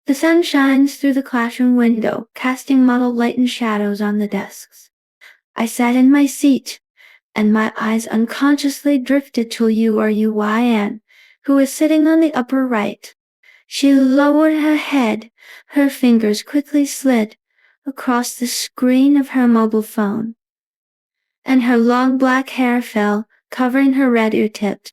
The sun shines through the classroom window, casting mottled light and shadows on the desks. I sat in my seat, and my eyes unconsciously drifted to Yuyan, who was sitting on the upper right. She lowered her head, her fingers quickly slid across the screen of her mobile phone, and her long black hair fell, covering her red ear tips.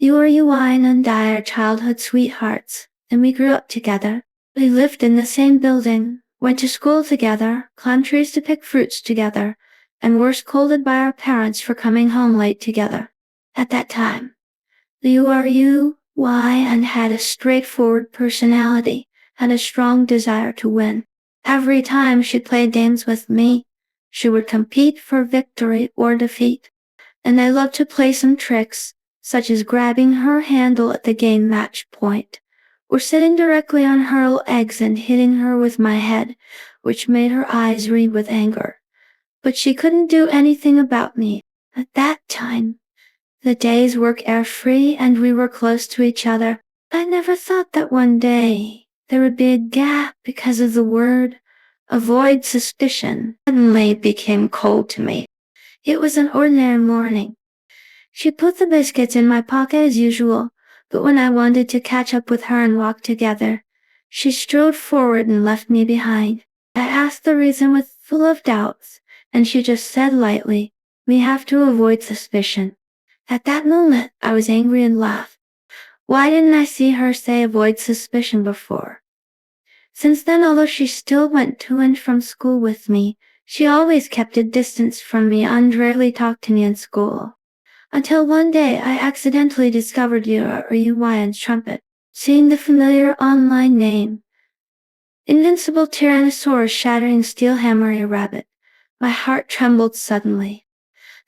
Yuyan and I are childhood sweethearts, and we grew up together. We lived in the same building, went to school together, climbed trees to pick fruits together, and were scolded by our parents for coming home late together. At that time, Yuyan had a straightforward personality and a strong desire to win. Every time she played games with me, she would compete for victory or defeat. And I loved to play some tricks, such as grabbing her handle at the game match point, or sitting directly on her legs and hitting her with my head, which made her eyes read with anger. But she couldn't do anything about me. At that time, the days were carefree and we were close to each other. I never thought that one day there would be a gap because of the word avoid suspicion. Suddenly it became cold to me. It was an ordinary morning. She put the biscuits in my pocket as usual, but when I wanted to catch up with her and walk together, she strode forward and left me behind. I asked the reason full of doubts, and she just said lightly, "We have to avoid suspicion." At that moment, I was angry and laughed. Why didn't I see her say avoid suspicion before? Since then, although she still went to and from school with me, she always kept a distance from me and rarely talked to me in school. Until one day I accidentally discovered Yuyan's trumpet. Seeing the familiar online name, Invincible Tyrannosaurus Shattering Steel Hammer Rabbit, my heart trembled suddenly.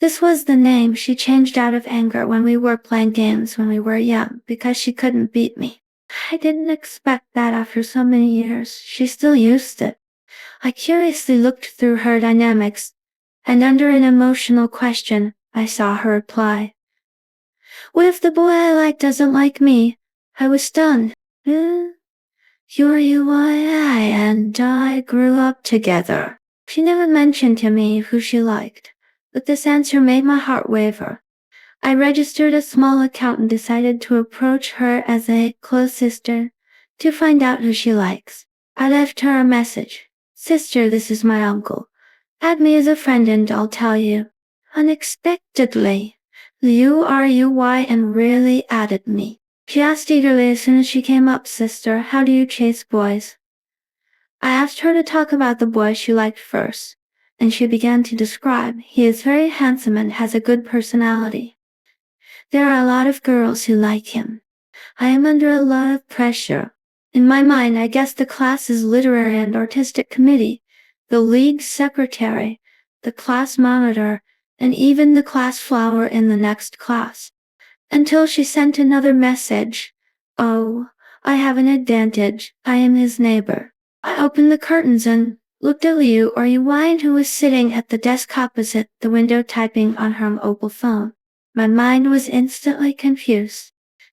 This was the name she changed out of anger when we were playing games when we were young because she couldn't beat me. I didn't expect that after so many years she still used it. I curiously looked through her dynamics, and under an emotional question, I saw her reply. What if the boy I like doesn't like me? I was stunned. Yuyan and I grew up together. She never mentioned to me who she liked, but this answer made my heart waver. I registered a small account and decided to approach her as a close sister to find out who she likes. I left her a message. Sister, this is my uncle. Add me as a friend and I'll tell you. Unexpectedly, Yuyan really added me. She asked eagerly as soon as she came up, Sister, how do you chase boys? I asked her to talk about the boy she liked first, and she began to describe. He is very handsome and has a good personality. There are a lot of girls who like him. I am under a lot of pressure. In my mind, I guess the class's literary and artistic committee, the league secretary, the class monitor, and even the class flower in the next class. Until she sent another message. Oh, I have an advantage. I am his neighbor. I opened the curtains and looked at Yuyan, who was sitting at the desk opposite the window typing on her mobile phone. My mind was instantly confused.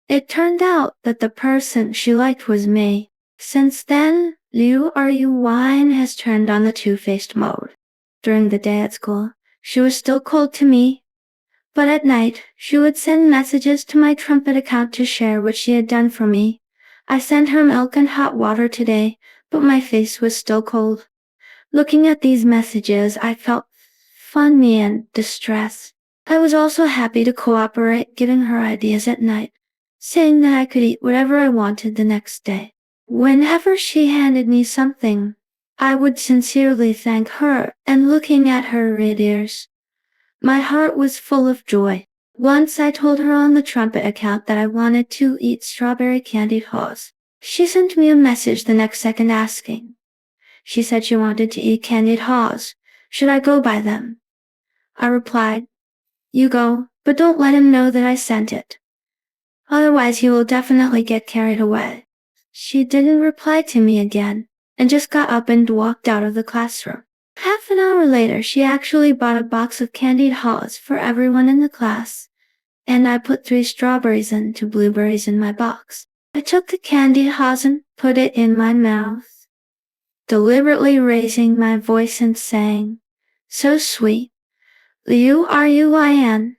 It turned out that the person she liked was me. Since then, Yuyan has turned on the two-faced mode. During the day at school, she was still cold to me, but at night, she would send messages to my trumpet account to share what she had done for me. I sent her milk and hot water today, but my face was still cold. Looking at these messages, I felt funny and distressed. I was also happy to cooperate, giving her ideas at night, saying that I could eat whatever I wanted the next day. Whenever she handed me something, I would sincerely thank her, and looking at her red ears, my heart was full of joy. Once I told her on the trumpet account that I wanted to eat strawberry candied haws. She sent me a message the next second asking. She said she wanted to eat candied haws. Should I go buy them? I replied, you go, but don't let him know that I sent it. Otherwise he will definitely get carried away. She didn't reply to me again, and just got up and walked out of the classroom. Half an hour later, she actually bought a box of candied haws for everyone in the class, and I put 3 strawberries and 2 blueberries in my box. I took the candy Haas and put it in my mouth, deliberately raising my voice and saying, "So sweet. Liu Ruin.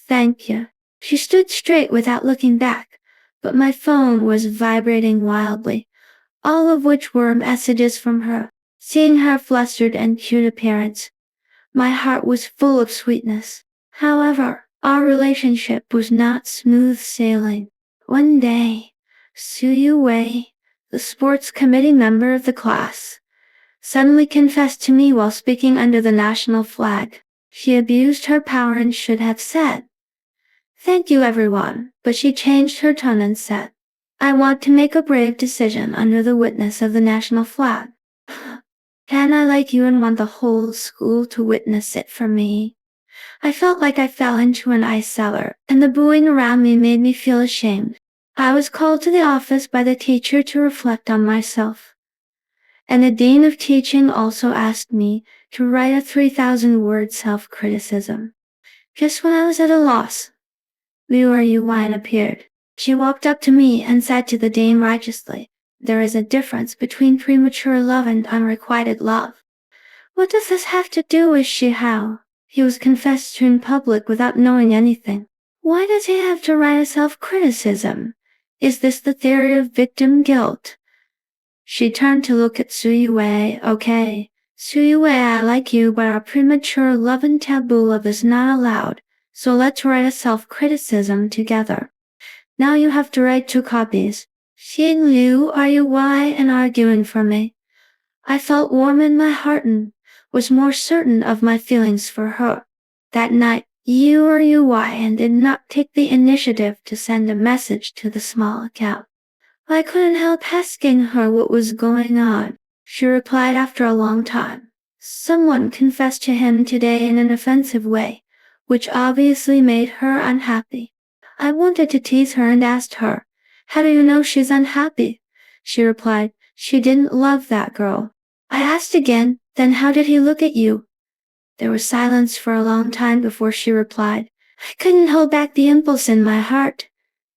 Thank you." She stood straight without looking back, but my phone was vibrating wildly, all of which were messages from her. Seeing her flustered and cute appearance, my heart was full of sweetness. However, our relationship was not smooth sailing. One day, Su Wei, the sports committee member of the class, suddenly confessed to me while speaking under the national flag. She abused her power and should have said, "Thank you everyone," but she changed her tone and said, "I want to make a brave decision under the witness of the national flag. Can I like you and want the whole school to witness it for me?" I felt like I fell into an ice cellar, and the booing around me made me feel ashamed. I was called to the office by the teacher to reflect on myself. And the dean of teaching also asked me to write a 3,000-word self-criticism. Just when I was at a loss, Liu Ruin appeared. She walked up to me and said to the dean righteously, "There is a difference between premature love and unrequited love." What does this have to do with Shihao? He was confessed to in public without knowing anything. Why does he have to write a self-criticism? Is this the theory of victim guilt? She turned to look at Su Yue. "Okay, Su Yue, I like you, but our premature love and taboo love is not allowed, so let's write a self-criticism together. Now you have to write 2 copies. Seeing Liu Ruin and arguing for me, I felt warm in my heart and was more certain of my feelings for her. That night, Liu Ruin did not take the initiative to send a message to the small account. I couldn't help asking her what was going on. She replied after a long time, "Someone confessed to him today in an offensive way," which obviously made her unhappy. I wanted to tease her and asked her, "How do you know she's unhappy?" She replied, "She didn't love that girl." I asked again, "Then how did he look at you?" There was silence for a long time before she replied, "I couldn't hold back the impulse in my heart.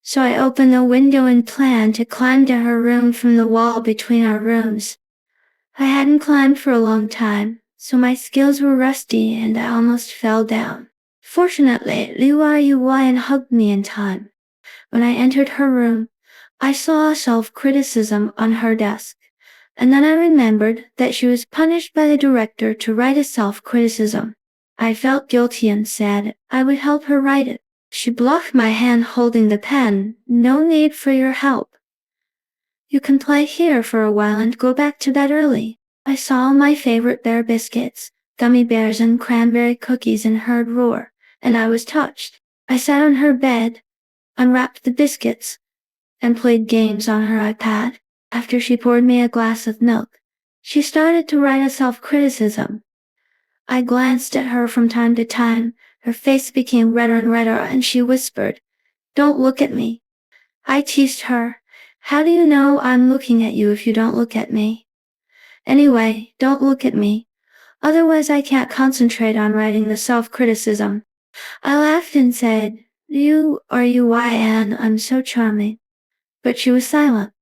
So I opened the window and planned to climb to her room from the wall between our rooms." I hadn't climbed for a long time, so my skills were rusty and I almost fell down. Fortunately, Liu Ruin hugged me in time. When I entered her room, I saw a self-criticism on her desk, and then I remembered that she was punished by the director to write a self-criticism. I felt guilty and said I would help her write it. She blocked my hand holding the pen. "No need for your help. You can play here for a while and go back to bed early." I saw my favorite bear biscuits, gummy bears and cranberry cookies in her drawer, and I was touched. I sat on her bed, unwrapped the biscuits, and played games on her iPad. After she poured me a glass of milk, she started to write a self-criticism. I glanced at her from time to time. Her face became redder and redder and she whispered, "Don't look at me." I teased her, "How do you know I'm looking at you if you don't look at me? Anyway, don't look at me. Otherwise I can't concentrate on writing the self-criticism." I laughed and said, "You Ruin, I'm so charming." But she was silent.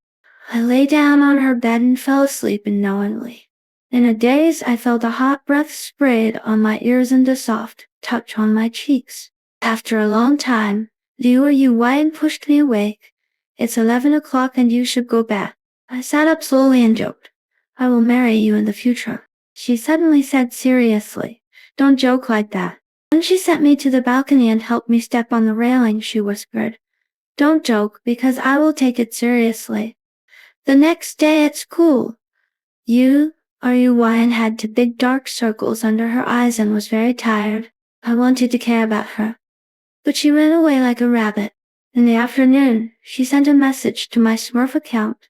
I lay down on her bed and fell asleep unknowingly. In a daze, I felt a hot breath sprayed on my ears and a soft touch on my cheeks. After a long time, Liu Ruin pushed me awake. "It's 11 o'clock and you should go back." I sat up slowly and joked, "I will marry you in the future." She suddenly said seriously, "Don't joke like that." Then she sent me to the balcony and helped me step on the railing. She whispered, "Don't joke because I will take it seriously." The next day at school, Ruin had 2 big dark circles under her eyes and was very tired. I wanted to care about her, but she ran away like a rabbit. In the afternoon, she sent a message to my Smurf account.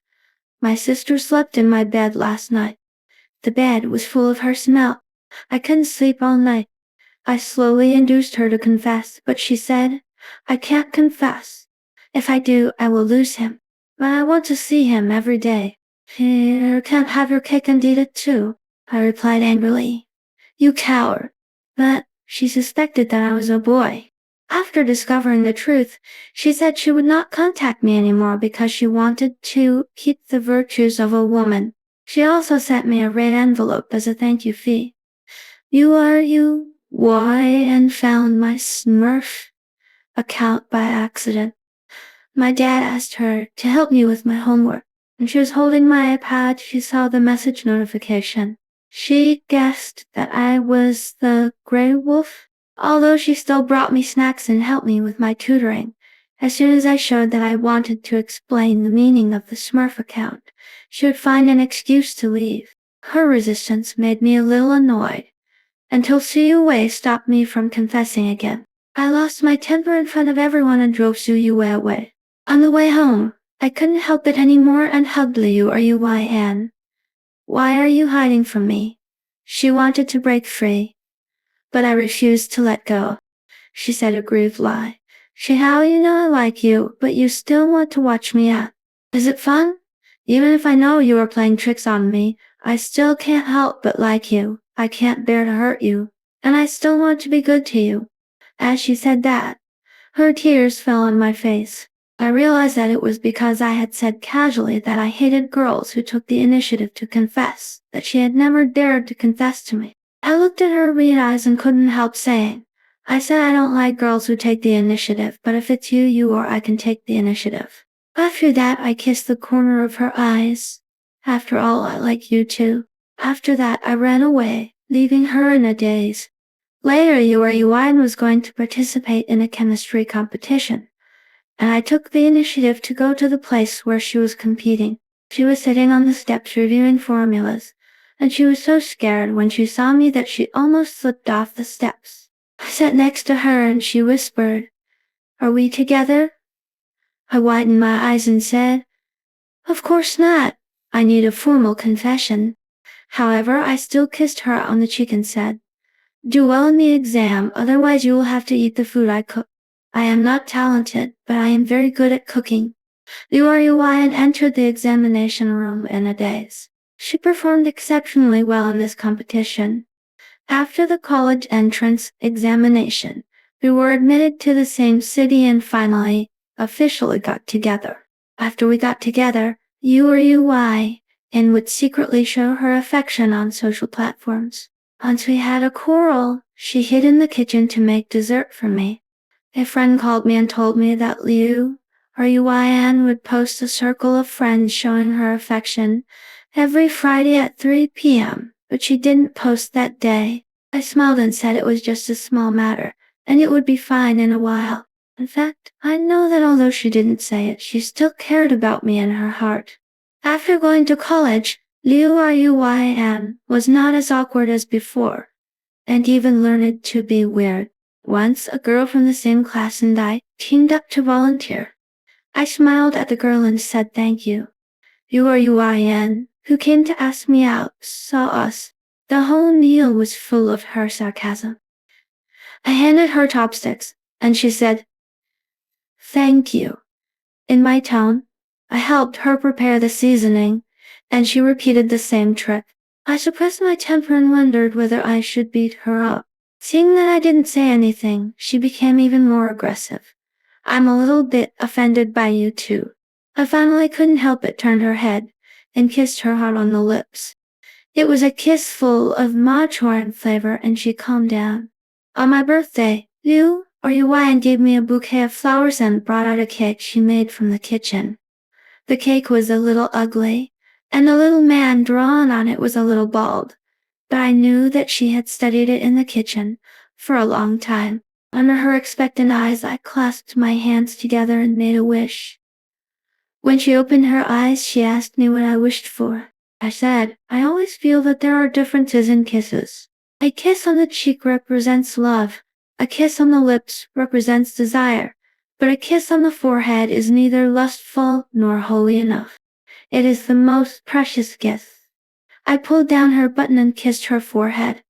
"My sister slept in my bed last night. The bed was full of her smell. I couldn't sleep all night." I slowly induced her to confess, but she said, "I can't confess. If I do, I will lose him. But I want to see him every day." "You can't have your cake and eat it too," I replied angrily. "You coward." But she suspected that I was a boy. After discovering the truth, she said she would not contact me anymore because she wanted to keep the virtues of a woman. She also sent me a red envelope as a thank you fee. Why and found my Smurf account by accident. My dad asked her to help me with my homework. When she was holding my iPad, she saw the message notification. She guessed that I was the Grey Wolf, although she still brought me snacks and helped me with my tutoring. As soon as I showed that I wanted to explain the meaning of the Smurf account, she would find an excuse to leave. Her resistance made me a little annoyed, until Suyue stopped me from confessing again. I lost my temper in front of everyone and drove Suyue away. On the way home, I couldn't help it anymore and hugged Liu Yuan. Why are you hiding from me? She wanted to break free, but I refused to let go. She said a grieved lie. How you know I like you, but you still want to watch me act. Is it fun? Even if I know you are playing tricks on me, I still can't help but like you. I can't bear to hurt you, and I still want to be good to you. As she said that, her tears fell on my face. I realized that it was because I had said casually that I hated girls who took the initiative to confess, that she had never dared to confess to me. I looked at her red eyes and couldn't help saying, I said I don't like girls who take the initiative, but if it's you or I can take the initiative. After that, I kissed the corner of her eyes. After all, I like you too. After that, I ran away, leaving her in a daze. Later, Yuan was going to participate in a chemistry competition, and I took the initiative to go to the place where she was competing. She was sitting on the steps reviewing formulas, and she was so scared when she saw me that she almost slipped off the steps. I sat next to her and she whispered, Are we together? I widened my eyes and said, Of course not. I need a formal confession. However, I still kissed her on the cheek and said, Do well in the exam, otherwise you will have to eat the food I cook. I am not talented, but I am very good at cooking. Liu Yuan entered the examination room in a daze. She performed exceptionally well in this competition. After the college entrance examination, we were admitted to the same city and finally, officially got together. After we got together, Yuan would secretly show her affection on social platforms. Once we had a quarrel, she hid in the kitchen to make dessert for me. A friend called me and told me that Liu Yuan would post a circle of friends showing her affection every Friday at 3 p.m., but she didn't post that day. I smiled and said it was just a small matter, and it would be fine in a while. In fact, I know that although she didn't say it, she still cared about me in her heart. After going to college, Liu Yuan was not as awkward as before, and even learned to be weird. Once, a girl from the same class and I teamed up to volunteer. I smiled at the girl and said thank you. Yuan, who came to ask me out, saw us. The whole meal was full of her sarcasm. I handed her chopsticks, and she said, Thank you. In my tone, I helped her prepare the seasoning, and she repeated the same trick. I suppressed my temper and wondered whether I should beat her up. Seeing that I didn't say anything, she became even more aggressive. I'm a little bit offended by you too. I finally couldn't help it, turned her head, and kissed her hard on the lips. It was a kiss full of marjoram flavor and she calmed down. On my birthday, Liu Yuan gave me a bouquet of flowers and brought out a cake she made from the kitchen. The cake was a little ugly, and the little man drawn on it was a little bald, but I knew that she had studied it in the kitchen for a long time. Under her expectant eyes, I clasped my hands together and made a wish. When she opened her eyes, she asked me what I wished for. I said, I always feel that there are differences in kisses. A kiss on the cheek represents love, a kiss on the lips represents desire, but a kiss on the forehead is neither lustful nor holy enough. It is the most precious gift. I pulled down her button and kissed her forehead.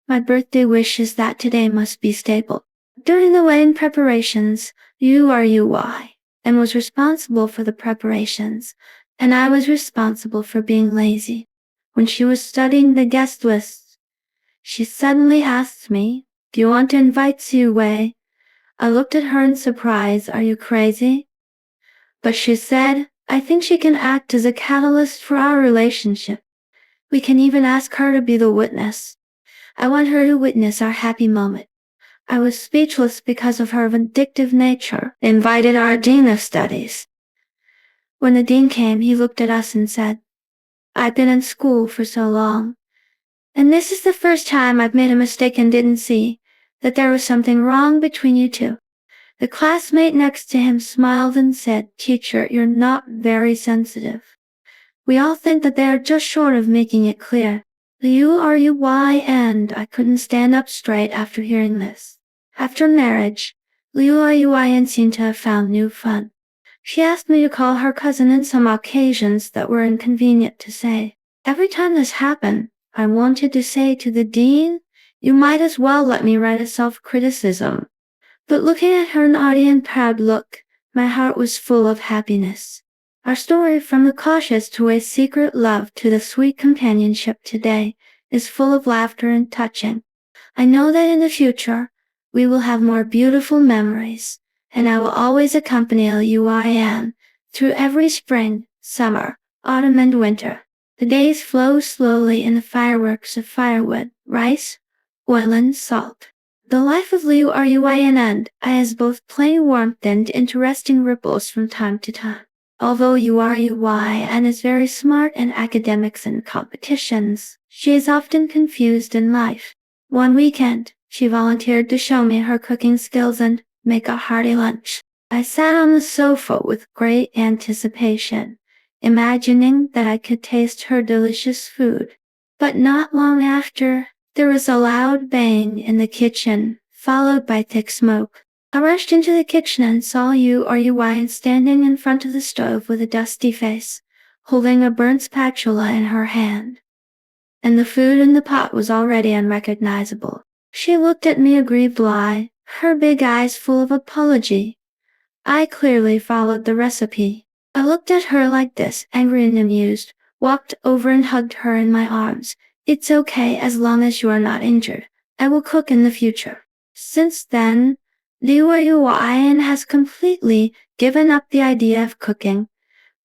My birthday wish is that today must be stable. During the wedding preparations, Yuan and was responsible for the preparations, and I was responsible for being lazy. When she was studying the guest lists, she suddenly asked me, Do you want to invite Sue Wei? I looked at her in surprise. Are you crazy? But she said, I think she can act as a catalyst for our relationship. We can even ask her to be the witness. I want her to witness our happy moment. I was speechless because of her vindictive nature. Invited our dean of studies. When the dean came, he looked at us and said, I've been in school for so long, and this is the first time I've made a mistake and didn't see that there was something wrong between you two. The classmate next to him smiled and said, Teacher, you're not very sensitive. We all think that they are just short of making it clear. Liu-R-U-Y, and I couldn't stand up straight after hearing this. After marriage, Liu-R-U-Y seemed to have found new fun. She asked me to call her cousin on some occasions that were inconvenient to say. Every time this happened, I wanted to say to the dean, you might as well let me write a self-criticism. But looking at her naughty and proud look, my heart was full of happiness. Our story from the cautious to a secret love to the sweet companionship today is full of laughter and touching. I know that in the future, we will have more beautiful memories, and I will always accompany Liu-Yan through every spring, summer, autumn and winter. The days flow slowly in the fireworks of firewood, rice, oil and salt. The life of Liu-Yan and I has both plain warmth and interesting ripples from time to time. Although Liu-Yan is very smart in academics and competitions, she is often confused in life. One weekend, she volunteered to show me her cooking skills and make a hearty lunch. I sat on the sofa with great anticipation, imagining that I could taste her delicious food. But not long after, there was a loud bang in the kitchen, followed by thick smoke. I rushed into the kitchen and saw Liu-Yan standing in front of the stove with a dusty face, holding a burnt spatula in her hand. And the food in the pot was already unrecognizable. She looked at me aggrievedly, her big eyes full of apology. I clearly followed the recipe. I looked at her like this, angry and amused, walked over and hugged her in my arms. It's okay as long as you are not injured. I will cook in the future. Since then, Liu-Yan has completely given up the idea of cooking,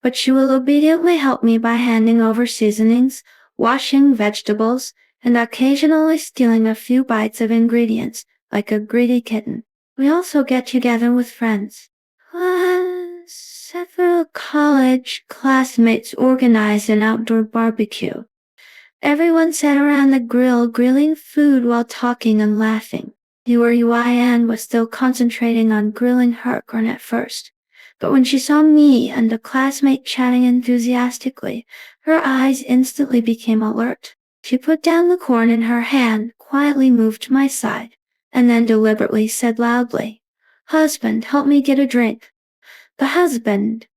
but she will obediently help me by handing over seasonings, washing vegetables, and occasionally stealing a few bites of ingredients, like a greedy kitten. We also get together with friends. Several college classmates organized an outdoor barbecue. Everyone sat around the grill grilling food while talking and laughing. Liu-Yan was still concentrating on grilling her corn at first, but when she saw me and a classmate chatting enthusiastically, her eyes instantly became alert. She put down the corn in her hand, quietly moved to my side, and then deliberately said loudly, Husband, help me get a drink. The husband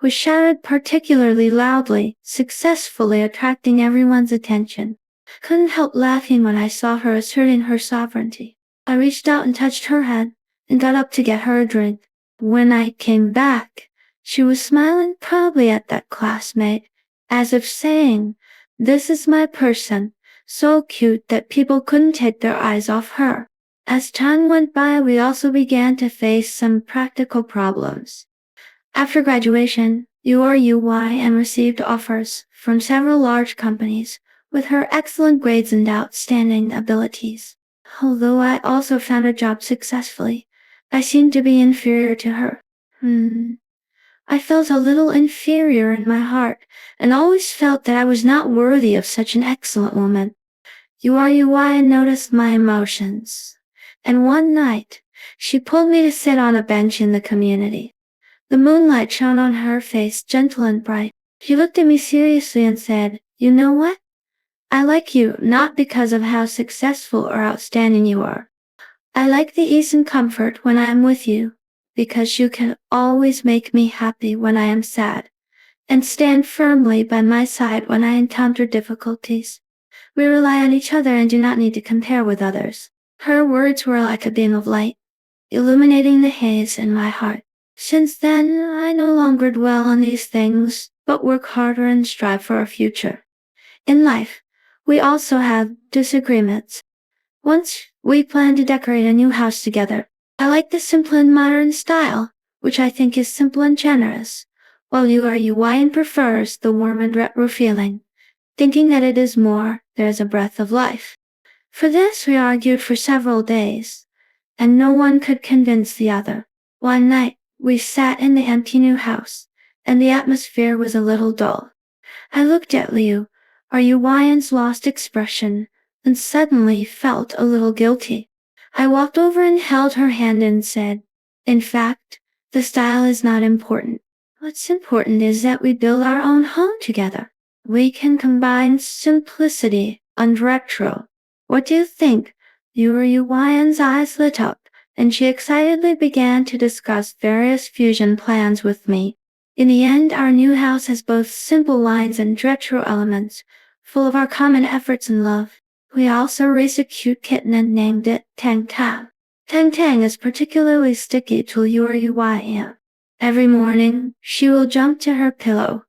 was shouted particularly loudly, successfully attracting everyone's attention. Couldn't help laughing when I saw her asserting her sovereignty. I reached out and touched her head, and got up to get her a drink. When I came back, she was smiling proudly at that classmate, as if saying, This is my person, so cute that people couldn't take their eyes off her. As time went by, we also began to face some practical problems. After graduation, Liu-Yan received offers from several large companies, with her excellent grades and outstanding abilities. Although I also found a job successfully, I seemed to be inferior to her. I felt a little inferior in my heart, and always felt that I was not worthy of such an excellent woman. Liu-Yan noticed my emotions, and one night, she pulled me to sit on a bench in the community. The moonlight shone on her face, gentle and bright. She looked at me seriously and said, You know what? I like you not because of how successful or outstanding you are. I like the ease and comfort when I am with you, because you can always make me happy when I am sad, and stand firmly by my side when I encounter difficulties. We rely on each other and do not need to compare with others. Her words were like a beam of light, illuminating the haze in my heart. Since then, I no longer dwell on these things, but work harder and strive for a future. In life, we also have disagreements. Once, we planned to decorate a new house together. I like the simple and modern style, which I think is simple and generous, while Yuan prefers the warm and retro feeling, thinking that it is more, there is a breath of life. For this we argued for several days, and no one could convince the other. One night, we sat in the empty new house, and the atmosphere was a little dull. I looked at Yuan's lost expression, and suddenly felt a little guilty. I walked over and held her hand and said, "In fact, the style is not important. What's important is that we build our own home together. We can combine simplicity and retro. What do you think?" Yuan's eyes lit up, and she excitedly began to discuss various fusion plans with me. In the end, our new house has both simple lines and retro elements, full of our common efforts and love. We also raised a cute kitten and named it Tang Tang. Tang Tang is particularly sticky to Yuan. Every morning, she will jump to her pillow,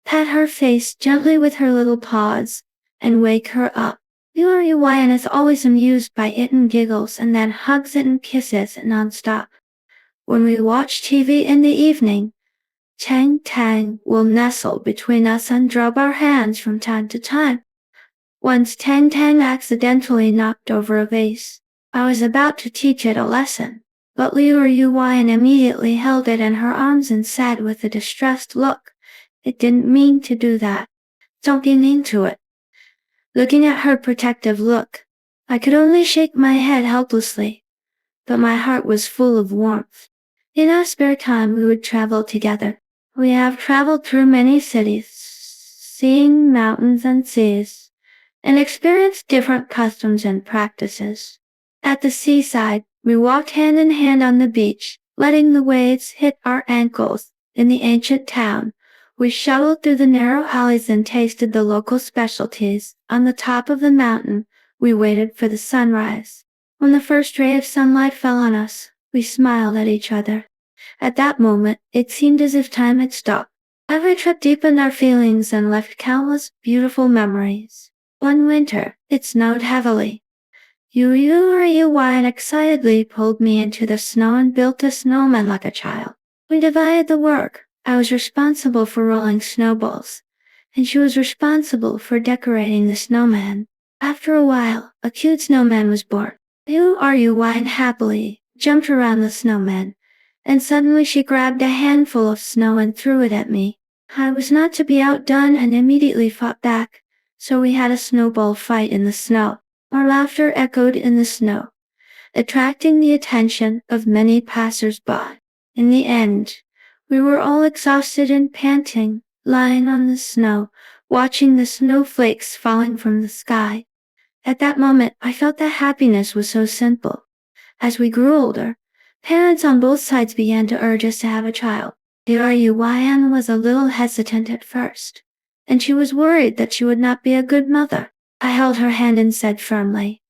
pat her face gently with her little paws, and wake her up. Yuan is always amused by it and giggles and then hugs it and kisses it nonstop. When we watch TV in the evening, Tang Tang will nestle between us and rub our hands from time to time. Once Tang Tang accidentally knocked over a vase. I was about to teach it a lesson, but Yuan immediately held it in her arms and said with a distressed look, "It didn't mean to do that. Don't be mean to it." Looking at her protective look, I could only shake my head helplessly, but my heart was full of warmth. In our spare time we would travel together. We have traveled through many cities, seeing mountains and seas, and experienced different customs and practices. At the seaside, we walked hand in hand on the beach, letting the waves hit our ankles. In the ancient town, we shoveled through the narrow alleys and tasted the local specialties. On the top of the mountain, we waited for the sunrise. When the first ray of sunlight fell on us, we smiled at each other. At that moment, it seemed as if time had stopped. Every trip deepened our feelings and left countless beautiful memories. One winter, it snowed heavily. Yuan excitedly pulled me into the snow and built a snowman like a child. We divided the work. I was responsible for rolling snowballs, and she was responsible for decorating the snowman. After a while, a cute snowman was born. Yuan happily jumped around the snowman, and suddenly she grabbed a handful of snow and threw it at me. I was not to be outdone and immediately fought back, so we had a snowball fight in the snow. Our laughter echoed in the snow, attracting the attention of many passers-by. In the end, we were all exhausted and panting, lying on the snow, watching the snowflakes falling from the sky. At that moment, I felt that happiness was so simple. As we grew older, parents on both sides began to urge us to have a child. Yuan was a little hesitant at first, and she was worried that she would not be a good mother. I held her hand and said firmly,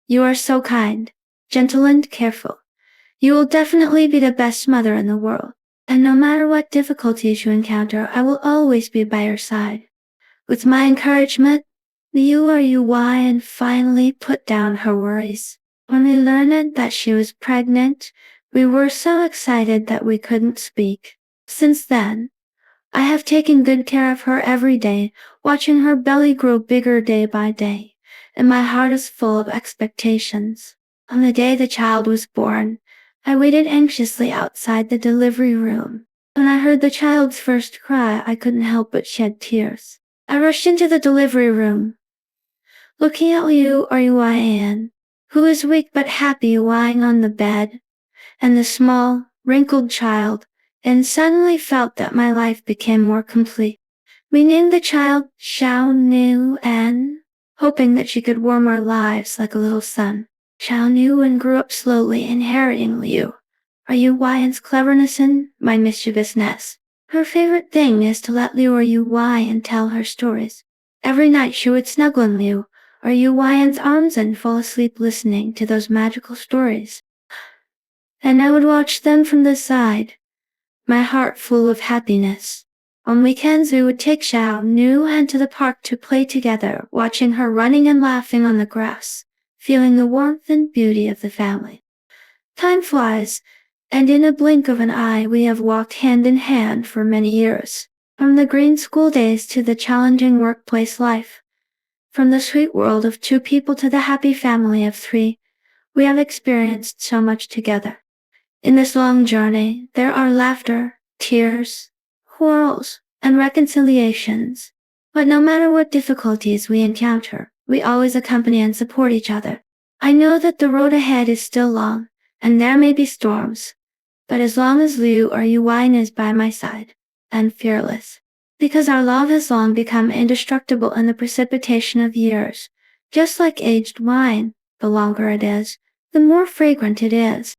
"You are so kind, gentle and careful. You will definitely be the best mother in the world. And no matter what difficulties you encounter, I will always be by your side." With my encouragement, Yuan finally put down her worries. When we learned that she was pregnant, we were so excited that we couldn't speak. Since then, I have taken good care of her every day, watching her belly grow bigger day by day, and my heart is full of expectations. On the day the child was born, I waited anxiously outside the delivery room. When I heard the child's first cry, I couldn't help but shed tears. I rushed into the delivery room, looking at Yuan, who was weak but happy lying on the bed, and the small, wrinkled child, and suddenly felt that my life became more complete. We named the child Xiaonuan, hoping that she could warm our lives like a little sun. Xiaonuan grew up slowly, inheriting Yuan's cleverness and my mischievousness. Her favorite thing is to let Yuan tell her stories. Every night she would snuggle in Yuan's arms and fall asleep listening to those magical stories. And I would watch them from the side, my heart full of happiness. On weekends we would take Xiaonuan to the park to play together, watching her running and laughing on the grass, feeling the warmth and beauty of the family. Time flies, and in a blink of an eye we have walked hand in hand for many years. From the green school days to the challenging workplace life. From the sweet world of two people to the happy family of three, we have experienced so much together. In this long journey, there are laughter, tears, quarrels, and reconciliations. But no matter what difficulties we encounter, we always accompany and support each other. I know that the road ahead is still long, and there may be storms. But as long as Liu or Yuan is by my side, and fearless. Because our love has long become indestructible in the precipitation of years. Just like aged wine, the longer it is, the more fragrant it is.